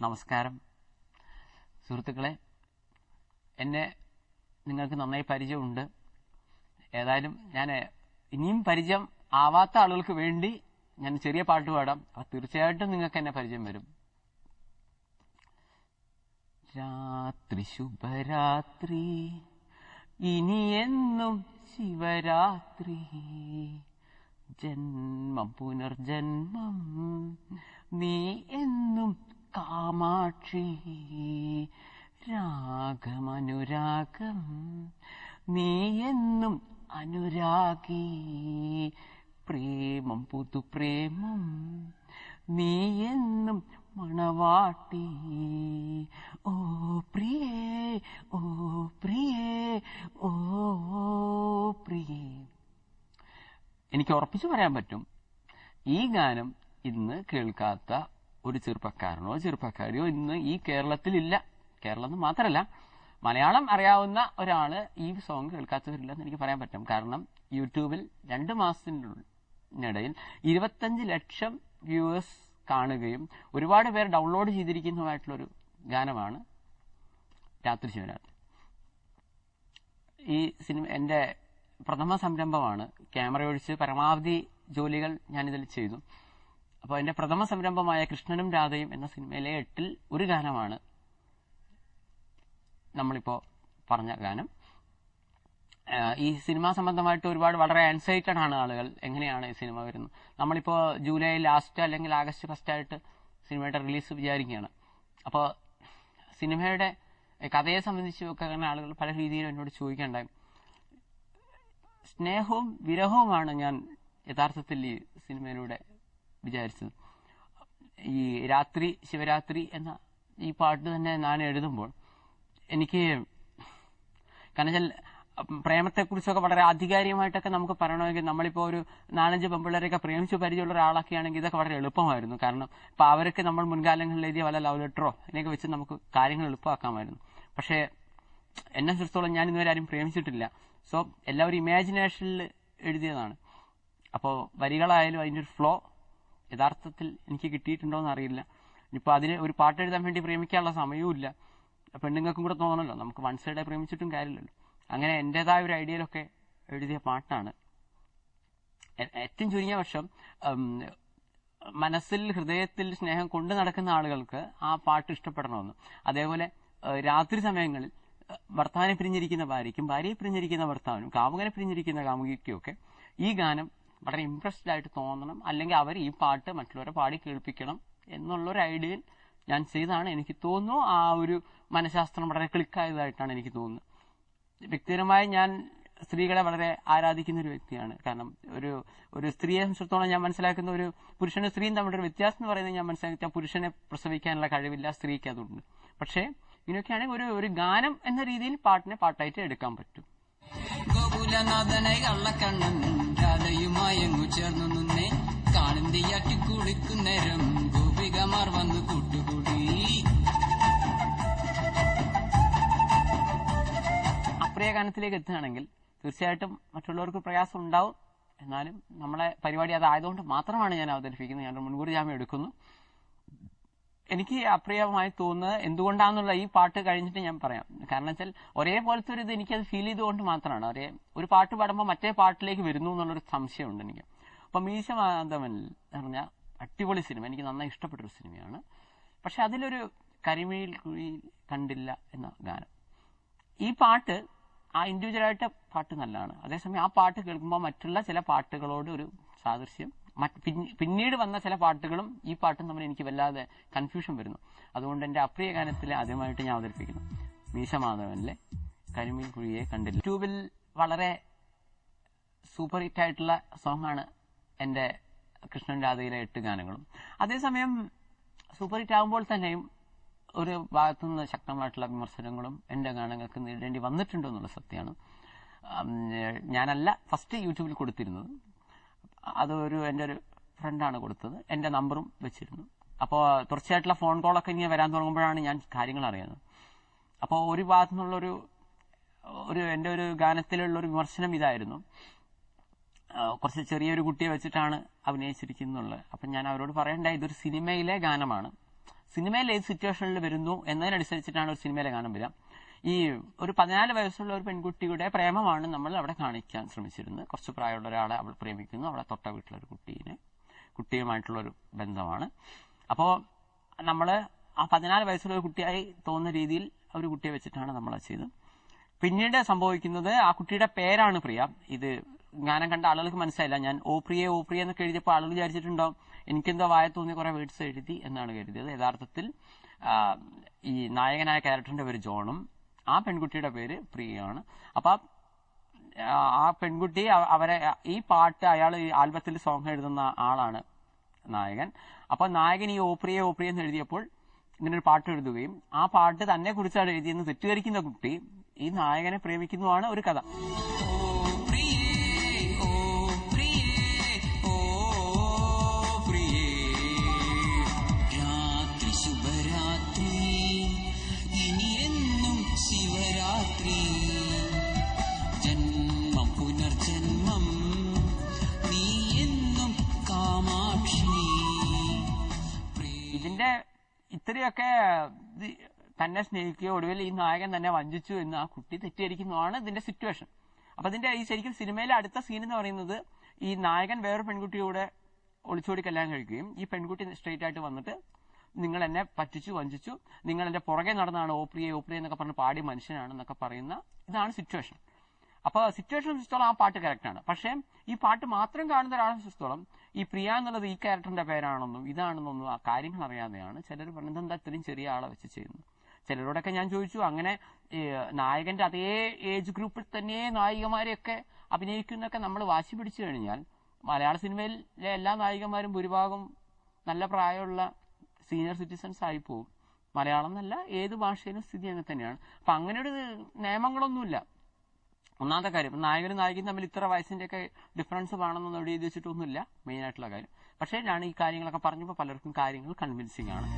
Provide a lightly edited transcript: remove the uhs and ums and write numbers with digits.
നമസ്കാരം സുഹൃത്തുക്കളെ, എന്നെ നിങ്ങൾക്ക് നന്നായി പരിചയമുണ്ട്. ഏതായാലും ഞാൻ ഇനിയും പരിചയം ആവാത്ത ആളുകൾക്ക് വേണ്ടി ഞാൻ ചെറിയ പാട്ട് പാടാം. അപ്പോൾ തീർച്ചയായിട്ടും നിങ്ങൾക്ക് എന്നെ പരിചയം വരും. രാത്രി ശുഭരാത്രി, ഇനിയെന്നും ശിവരാത്രി, ജന്മം പുനർജന്മം നീ എന്നും കാമാക്ഷി, രാഗമനുരാഗം നീ എന്നും അനുരാഗി, പ്രേമം പുതുപ്രേമം നീ എന്നും മണവാട്ടി, ഓ പ്രിയേ ഓ പ്രിയേ ഓ പ്രിയേ. എനിക്ക് ഉറപ്പിച്ചു പറയാൻ പറ്റും, ഈ ഗാനം ഇന്ന് കേൾക്കാത്ത ഒരു ചെറുപ്പക്കാരനോ ചെറുപ്പക്കാരിയോ ഇന്ന് ഈ കേരളത്തിലില്ല. കേരളം മാത്രമല്ല, മലയാളം അറിയാവുന്ന ഒരാള് ഈ സോങ് കേൾക്കാത്തവരില്ലെന്ന് എനിക്ക് പറയാൻ പറ്റും. കാരണം യൂട്യൂബിൽ 2 മാസത്തിനിടയിൽ 25 ലക്ഷം വ്യൂവേഴ്സ് കാണുകയും ഒരുപാട് പേർ ഡൗൺലോഡ് ചെയ്തിരിക്കുന്നതുമായിട്ടുള്ളൊരു ഗാനമാണ് രാത്രി ശിവരാത്രി. ഈ സിനിമ എൻ്റെ പ്രഥമ സംരംഭമാണ്. ക്യാമറ ഒഴിച്ച് പരമാവധി ജോലികൾ ഞാനിതിൽ ചെയ്തു. അപ്പോൾ എൻ്റെ പ്രഥമ സംരംഭമായ കൃഷ്ണനും രാധയും എന്ന സിനിമയിലെ 8-ൽ ഒരു ഗാനമാണ് നമ്മളിപ്പോൾ പറഞ്ഞ ഗാനം. ഈ സിനിമാ സംബന്ധമായിട്ട് ഒരുപാട് വളരെ ആൻസൈറ്റഡ് ആണ് ആളുകൾ. എങ്ങനെയാണ് ഈ സിനിമ വരുന്നത്? നമ്മളിപ്പോൾ ജൂലൈ ലാസ്റ്റ് അല്ലെങ്കിൽ ആഗസ്റ്റ് ഫസ്റ്റ് ആയിട്ട് സിനിമയുടെ റിലീസ് വിചാരിക്കുകയാണ്. അപ്പോൾ സിനിമയുടെ കഥയെ സംബന്ധിച്ചൊക്കെ അങ്ങനെ ആളുകൾ പല രീതിയിലും എന്നോട് ചോദിക്കേണ്ടായി. സ്നേഹവും വിരഹവുമാണ് ഞാൻ യഥാർത്ഥത്തിൽ ഈ സിനിമയിലൂടെ വിചാരിച്ചത്. ഈ രാത്രി ശിവരാത്രി എന്ന ഈ പാട്ട് തന്നെ ഞാൻ എഴുതുമ്പോൾ എനിക്ക് കാരണം പ്രേമത്തെക്കുറിച്ചൊക്കെ വളരെ ആധികാരികമായിട്ടൊക്കെ നമുക്ക് പറയണമെങ്കിൽ നമ്മളിപ്പോൾ ഒരു 4-5 പെൺപിള്ളേരെയൊക്കെ പ്രേമിച്ച് പരിചയമുള്ള ഒരാളൊക്കെ ആണെങ്കിൽ ഇതൊക്കെ വളരെ എളുപ്പമായിരുന്നു. കാരണം ഇപ്പം അവരൊക്കെ നമ്മൾ മുൻകാലങ്ങളിൽ എഴുതിയ വല്ല ലവ് ലെറ്ററോ ഇതിനൊക്കെ വെച്ച് നമുക്ക് കാര്യങ്ങൾ എളുപ്പമാക്കാമായിരുന്നു. പക്ഷേ എന്നെ സംബന്ധിച്ചിടത്തോളം ഞാൻ ഇന്നുവരെ ആരും പ്രേമിച്ചിട്ടില്ല. സോ എല്ലാവരും ഇമാജിനേഷനിൽ എഴുതിയതാണ്. അപ്പോൾ വരികളായാലും അതിൻ്റെ ഒരു ഫ്ലോ യഥാർത്ഥത്തിൽ എനിക്ക് കിട്ടിയിട്ടുണ്ടോയെന്ന് അറിയില്ല. ഇനിയിപ്പോൾ അതിന് ഒരു പാട്ട് എഴുതാൻ വേണ്ടി പ്രേമിക്കാനുള്ള സമയവും ഇല്ല. പെണ്ണുങ്ങൾക്കും കൂടെ തോന്നണമല്ലോ, നമുക്ക് വൺ സൈഡായി പ്രേമിച്ചിട്ടും കാര്യമില്ലല്ലോ. അങ്ങനെ എൻ്റെതായ ഒരു ഐഡിയയിലൊക്കെ എഴുതിയ പാട്ടാണ്. ഏറ്റവും ചുരുങ്ങിയ വർഷം മനസ്സിൽ ഹൃദയത്തിൽ സ്നേഹം കൊണ്ടു നടക്കുന്ന ആളുകൾക്ക് ആ പാട്ട് ഇഷ്ടപ്പെടണമെന്ന്. അതേപോലെ രാത്രി സമയങ്ങളിൽ ഭർത്താവിനെ പിരിഞ്ഞിരിക്കുന്ന ഭാര്യയ്ക്കും ഭാര്യയെ പിരിഞ്ഞിരിക്കുന്ന ഭർത്താവിനും കാമുകനെ പിരിഞ്ഞിരിക്കുന്ന കാമുകിക്കും ഒക്കെ ഈ ഗാനം വളരെ ഇംപ്രസ്ഡ് ആയിട്ട് തോന്നണം, അല്ലെങ്കിൽ അവർ ഈ പാട്ട് മറ്റുള്ളവരെ പാടി കേൾപ്പിക്കണം എന്നുള്ളൊരു ഐഡിയയിൽ ഞാൻ ചെയ്താണ്. എനിക്ക് തോന്നുന്നു ആ ഒരു മനഃശാസ്ത്രം വളരെ ക്ലിക്കായതായിട്ടാണ് എനിക്ക് തോന്നുന്നത്. വ്യക്തിപരമായി ഞാൻ സ്ത്രീകളെ വളരെ ആരാധിക്കുന്ന ഒരു വ്യക്തിയാണ്. കാരണം ഒരു സ്ത്രീയെ സംബന്ധിച്ചിടത്തോളം ഞാൻ മനസ്സിലാക്കുന്ന ഒരു പുരുഷനും സ്ത്രീയും തമ്മിലൊരു വ്യത്യാസം എന്ന് പറയുന്നത് ഞാൻ മനസ്സിലാക്കിയ പുരുഷനെ പ്രസവിക്കാനുള്ള കഴിവില്ല സ്ത്രീക്ക് അതുണ്ട്. പക്ഷേ ഇങ്ങനെയൊക്കെയാണെങ്കിൽ ഒരു ഗാനം എന്ന രീതിയിൽ പാട്ടിനെ പാട്ടായിട്ട് എടുക്കാൻ പറ്റും. ഗോകുലനാഥനായി കള്ളക്കണ്ണൻ രാധയുമായങ്ങു ചേർന്നു നിന്നേ കാളിന്തിയാറ്റി കുളിക്കുന്നേരം ഗോപികമാർ വന്നു കൂട്ടുകൂടി. അപ്രിയ ഗാനത്തിലേക്ക് എത്തുകയാണെങ്കിൽ തീർച്ചയായിട്ടും മറ്റുള്ളവർക്ക് പ്രയാസം ഉണ്ടാവും. എന്നാലും നമ്മളെ പരിപാടി അതായതുകൊണ്ട് മാത്രമാണ് ഞാൻ അവതരിപ്പിക്കുന്നത്. ഞാൻ മുൻകൂർ ജാമ്യം എടുക്കുന്നു. എനിക്ക് അപ്രിയമായി തോന്നുന്നത് എന്തുകൊണ്ടാണെന്നുള്ള ഈ പാട്ട് കഴിഞ്ഞിട്ട് ഞാൻ പറയാം. കാരണം വെച്ചാൽ ഒരേപോലത്തെ ഒരു ഇത് എനിക്കത് ഫീൽ ചെയ്തുകൊണ്ട് മാത്രമാണ്. ഒരു പാട്ട് പാടുമ്പോൾ മറ്റേ പാട്ടിലേക്ക് വരുന്നു എന്നുള്ളൊരു സംശയമുണ്ട് എനിക്ക്. അപ്പം മീശ മാധവൻ എന്ന് പറഞ്ഞാൽ അടിപൊളി സിനിമ, എനിക്ക് നന്നായി ഇഷ്ടപ്പെട്ടൊരു സിനിമയാണ്. പക്ഷെ അതിലൊരു കരിമിഴിൽ കുഴി കണ്ടില്ല എന്ന ഗാനം, ഈ പാട്ട് ആ ഇൻഡിവിജ്വലായിട്ട് പാട്ട് നല്ലതാണ്. അതേസമയം ആ പാട്ട് കേൾക്കുമ്പോൾ മറ്റുള്ള ചില പാട്ടുകളോട് ഒരു സാദൃശ്യം, പിന്നീട് വന്ന ചില പാട്ടുകളും ഈ പാട്ടും തമ്മിൽ എനിക്ക് വല്ലാതെ കൺഫ്യൂഷൻ വരുന്നു. അതുകൊണ്ട് എൻ്റെ അപ്രിയ ഗാനത്തിൽ ആദ്യമായിട്ട് ഞാൻ അവതരിപ്പിക്കുന്നു മീശ മാധവനിലെ കരിമീൻ കുഴിയെ കണ്ടില്ല. യൂട്യൂബിൽ വളരെ സൂപ്പർ ഹിറ്റ് ആയിട്ടുള്ള സോങ്ങാണ് എൻ്റെ കൃഷ്ണൻ രാധയിലെ 8 ഗാനങ്ങളും. അതേസമയം സൂപ്പർ ഹിറ്റ് ആകുമ്പോൾ തന്നെയും ഒരു ഭാഗത്തുനിന്ന് ശക്തമായിട്ടുള്ള വിമർശനങ്ങളും എൻ്റെ ഗാനങ്ങൾക്ക് നേരിടേണ്ടി വന്നിട്ടുണ്ടോ എന്നുള്ള സത്യമാണ്. ഞാനല്ല ഫസ്റ്റ് യൂട്യൂബിൽ കൊടുത്തിരുന്നത്, എൻ്റെ ഒരു ഫ്രണ്ടാണ് കൊടുത്തത്. എൻ്റെ നമ്പറും വെച്ചിരുന്നു. അപ്പോൾ തുടർച്ചയായിട്ടുള്ള ഫോൺ കോളൊക്കെ ഇങ്ങനെ വരാൻ തുടങ്ങുമ്പോഴാണ് ഞാൻ കാര്യങ്ങൾ അറിയുന്നത്. അപ്പോൾ ഒരു ഭാഗത്തു നിന്നുള്ളൊരു എൻ്റെ ഒരു ഗാനത്തിലുള്ളൊരു വിമർശനം ഇതായിരുന്നു, കുറച്ച് ചെറിയൊരു കുട്ടിയെ വെച്ചിട്ടാണ് അഭിനയിച്ചിരിക്കുന്നുള്ളത്. അപ്പം ഞാൻ അവരോട് പറയണ്ടായി, ഇതൊരു സിനിമയിലെ ഗാനമാണ്, സിനിമയിൽ ഏത് സിറ്റുവേഷനിൽ വരുന്നു എന്നതിനനുസരിച്ചിട്ടാണ് ഒരു സിനിമയിലെ ഗാനം വരിക. ഈ ഒരു 14 വയസ്സുള്ള ഒരു പെൺകുട്ടിയുടെ പ്രേമമാണ് നമ്മൾ അവിടെ കാണിക്കാൻ ശ്രമിച്ചിരുന്നത്. കുറച്ച് പ്രായമുള്ള ഒരാളെ അവൾ പ്രേമിക്കുന്നു, അവളെ തൊട്ട വീട്ടിലൊരു കുട്ടിയുമായിട്ടുള്ളൊരു ബന്ധമാണ്. അപ്പോൾ നമ്മൾ ആ 14 വയസ്സുള്ള ഒരു കുട്ടിയായി തോന്നുന്ന രീതിയിൽ ഒരു കുട്ടിയെ വെച്ചിട്ടാണ് നമ്മൾ ചെയ്തത്. പിന്നീട് സംഭവിക്കുന്നത് ആ കുട്ടിയുടെ പേരാണ് പ്രിയ. ഇത് ഗാനം കണ്ട ആളുകൾക്ക് മനസ്സിലായില്ല. ഞാൻ ഓ പ്രിയ എന്നൊക്കെ എഴുതിയപ്പോൾ ആളുകൾ വിചാരിച്ചിട്ടുണ്ടാവും എനിക്കെന്തോ വായ തോന്നിയ കുറെ വേർഡ്സ് എഴുതി എന്നാണ് കരുതിയത്. യഥാർത്ഥത്തിൽ ഈ നായകനായ ക്യാരക്ടറിന്റെ പേര് ജോണും ആ പെൺകുട്ടിയുടെ പേര് പ്രിയയാണ്. അപ്പൊ ആ പെൺകുട്ടി അവരെ ഈ പാട്ട് അയാൾ ഈ ആൽബത്തിൽ സോങ് എഴുതുന്ന ആളാണ് നായകൻ. അപ്പൊ നായകൻ ഈ ഓ പ്രിയ എന്ന് എഴുതിയപ്പോൾ ഇങ്ങനെ ഒരു പാട്ട് എഴുതുകയും ആ പാട്ട് തന്നെ കുറിച്ചാണ് എഴുതിയെന്ന് തെറ്റിദ്ധരിക്കുന്ന കുട്ടി ഈ നായകനെ പ്രേമിക്കുന്നതാണ് ഒരു കഥ. ഇതിന്റെ ഇത്രയൊക്കെ തന്നെ സ്നേഹിക്കുകയോ ഒടുവിൽ ഈ നായകൻ തന്നെ വഞ്ചിച്ചു എന്ന് ആ കുട്ടി തെറ്റിദ്ധരിക്കുന്നതാണ് ഇതിന്റെ സിറ്റുവേഷൻ. അപ്പൊ ഇതിന്റെ ഈ ശരിക്കും സിനിമയിലെ അടുത്ത സീൻ എന്ന് പറയുന്നത് ഈ നായകൻ വേറൊരു പെൺകുട്ടിയോടെ ഒളിച്ചോടി കല്യാണം കഴിക്കുകയും ഈ പെൺകുട്ടി സ്ട്രെയിറ്റ് ആയിട്ട് വന്നിട്ട് നിങ്ങൾ എന്നെ പറ്റിച്ചു വഞ്ചിച്ചു, നിങ്ങൾ എന്റെ പുറകെ നടന്നാണ് ഓ പ്രിയ എന്നൊക്കെ പറഞ്ഞ് പാടിയ മനുഷ്യനാണെന്നൊക്കെ പറയുന്ന ഇതാണ് സിറ്റുവേഷൻ. അപ്പൊ സിറ്റുവേഷൻ സംബന്ധിച്ചോളം ആ പാട്ട് കറക്റ്റാണ്. പക്ഷേ ഈ പാട്ട് മാത്രം കാണുന്ന ഒരാളെ സംബന്ധിച്ചോളം ഈ പ്രിയ എന്നുള്ളത് ഈ ക്യാരക്ടറിന്റെ പേരാണെന്നും ഇതാണെന്നൊന്നും ആ കാര്യങ്ങൾ അറിയാതെയാണ് ചിലർ പറഞ്ഞത് എന്താ ഇത്രയും ചെറിയ ആളെ വെച്ച് ചെയ്യുന്നു. ചിലരോടൊക്കെ ഞാൻ ചോദിച്ചു, അങ്ങനെ നായകന്റെ അതേ ഏജ് ഗ്രൂപ്പിൽ തന്നെ നായികമാരെയൊക്കെ അഭിനയിക്കുന്നൊക്കെ നമ്മൾ വാശി പിടിച്ചു കഴിഞ്ഞാൽ മലയാള സിനിമയിലെ എല്ലാ നായികമാരും ഭൂരിഭാഗം നല്ല പ്രായമുള്ള സീനിയർ സിറ്റിസൺസ് ആയി പോകും. മലയാളം എന്നല്ല ഏത് ഭാഷയിലും സ്ഥിതി അങ്ങനെ തന്നെയാണ്. അപ്പൊ അങ്ങനെയൊരു നിയമങ്ങളൊന്നുമില്ല. ഒന്നാമത്തെ കാര്യം, നായകനും നായികയും തമ്മിൽ ഇത്ര വയസ്സിന്റെ ഒക്കെ ഡിഫറൻസ് വേണമെന്നൊന്നും എവിടെ എഴുതി വെച്ചിട്ടൊന്നുമില്ല മെയിൻ ആയിട്ടുള്ള കാര്യം. പക്ഷേ ഞാൻ ഈ കാര്യങ്ങളൊക്കെ പറഞ്ഞപ്പോൾ പലർക്കും കാര്യങ്ങൾ കൺവിൻസിംഗ് ആണ്.